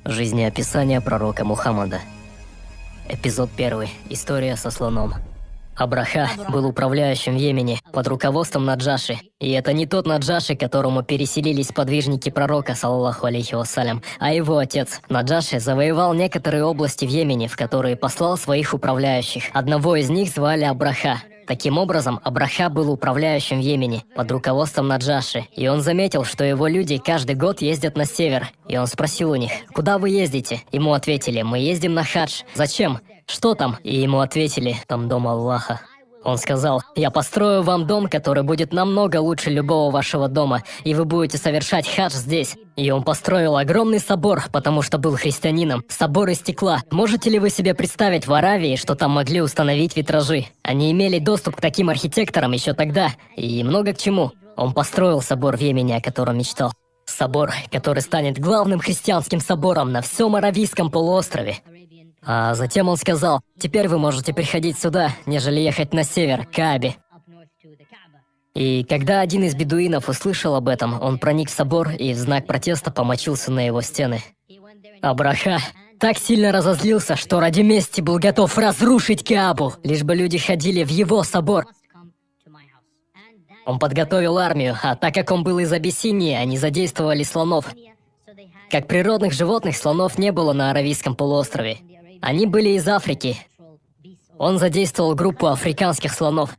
Жизнеописание пророка Мухаммада. Эпизод 1. История со слоном. Абраха был управляющим в Йемене под руководством Наджаши. И это не тот Наджаши, к которому переселились сподвижники пророка, саллаллаху алейхи вассалям, а его отец. Наджаши завоевал некоторые области в Йемене, в которые послал своих управляющих. Одного из них звали Абраха. Таким образом, Абраха был управляющим в Йемене под руководством Наджаши, и он заметил, что его люди каждый год ездят на север. И он спросил у них: «Куда вы ездите?» Ему ответили: «Мы ездим на хадж». «Зачем? Что там?» И ему ответили: «Там дом Аллаха». Он сказал: «Я построю вам дом, который будет намного лучше любого вашего дома, и вы будете совершать хадж здесь». И он построил огромный собор, потому что был христианином. Собор из стекла. Можете ли вы себе представить в Аравии, что там могли установить витражи? Они имели доступ к таким архитекторам еще тогда, и много к чему. Он построил собор в Йемене, о котором мечтал. Собор, который станет главным христианским собором на всем Аравийском полуострове. А затем он сказал: «Теперь вы можете приходить сюда, нежели ехать на север, к Каабе». И когда один из бедуинов услышал об этом, он проник в собор и в знак протеста помочился на его стены. Абраха так сильно разозлился, что ради мести был готов разрушить Каабу, лишь бы люди ходили в его собор. Он подготовил армию, а так как он был из Абиссинии, они задействовали слонов. Как природных животных, слонов не было на Аравийском полуострове. Они были из Африки. Он задействовал группу африканских слонов.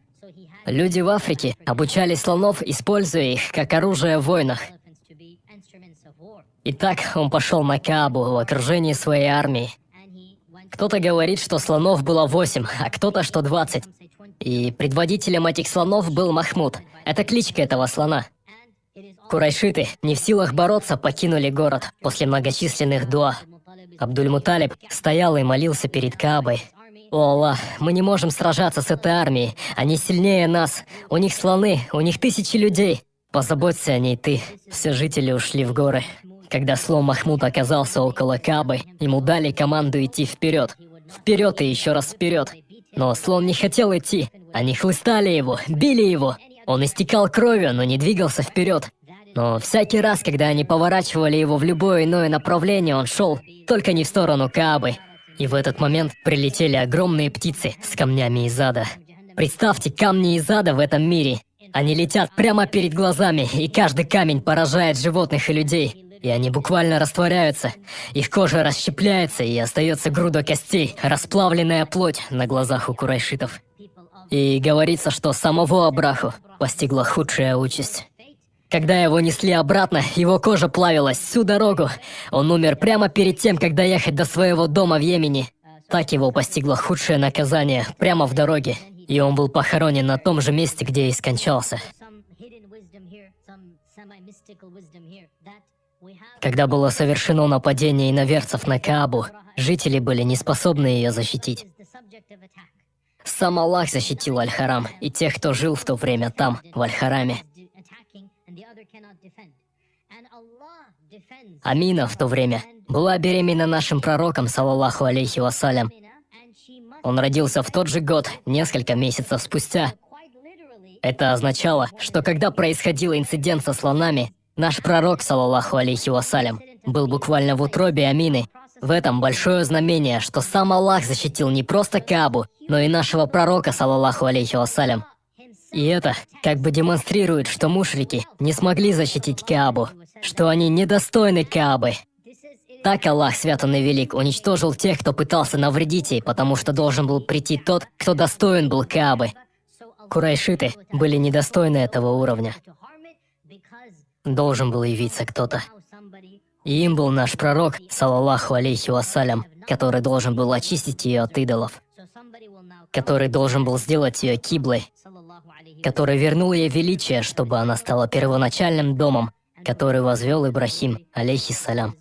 Люди в Африке обучали слонов, используя их как оружие в войнах. Итак, он пошел на Каабу в окружении своей армии. Кто-то говорит, что слонов было 8, а кто-то, что 20. И предводителем этих слонов был Махмуд. Это кличка этого слона. Курайшиты, не в силах бороться, покинули город после многочисленных дуа. Абдуль-Муталиб стоял и молился перед Каабой: «О Аллах, мы не можем сражаться с этой армией, они сильнее нас, у них слоны, у них тысячи людей. Позаботься о ней ты». Все жители ушли в горы. Когда слон Махмуд оказался около Каабы, ему дали команду идти вперед. Вперед и еще раз вперед. Но слон не хотел идти. Они хлыстали его, били его. Он истекал кровью, но не двигался вперед. Но всякий раз, когда они поворачивали его в любое иное направление, он шел, только не в сторону Каабы. И в этот момент прилетели огромные птицы с камнями из ада. Представьте, камни из ада в этом мире. Они летят прямо перед глазами, и каждый камень поражает животных и людей. И они буквально растворяются. Их кожа расщепляется, и остается груда костей, расплавленная плоть на глазах у курайшитов. И говорится, что самого Абраху постигла худшая участь. Когда его несли обратно, его кожа плавилась всю дорогу. Он умер прямо перед тем, когда ехать до своего дома в Йемене. Так его постигло худшее наказание прямо в дороге. И он был похоронен на том же месте, где и скончался. Когда было совершено нападение иноверцев на Каабу, жители были не способны ее защитить. Сам Аллах защитил Аль-Харам и тех, кто жил в то время там, в Аль-Хараме. Амина в то время была беременна нашим пророком, саллаллаху алейхи вассалям. Он родился в тот же год, несколько месяцев спустя. Это означало, что когда происходил инцидент со слонами, наш пророк, саллаллаху алейхи вассалям, был буквально в утробе Амины. В этом большое знамение, что сам Аллах защитил не просто Каабу, но и нашего пророка, саллаллаху алейхи вассалям. И это как бы демонстрирует, что мушрики не смогли защитить Каабу, что они недостойны Каабы. Так Аллах, свят Он и велик, уничтожил тех, кто пытался навредить ей, потому что должен был прийти тот, кто достоин был Каабы. Курайшиты были недостойны этого уровня. Должен был явиться кто-то. И им был наш пророк, саллаллаху алейхи вассалям, который должен был очистить ее от идолов, который должен был сделать ее киблой, который вернул ей величие, чтобы она стала первоначальным домом, который возвел Ибрахим, алейхиссалям.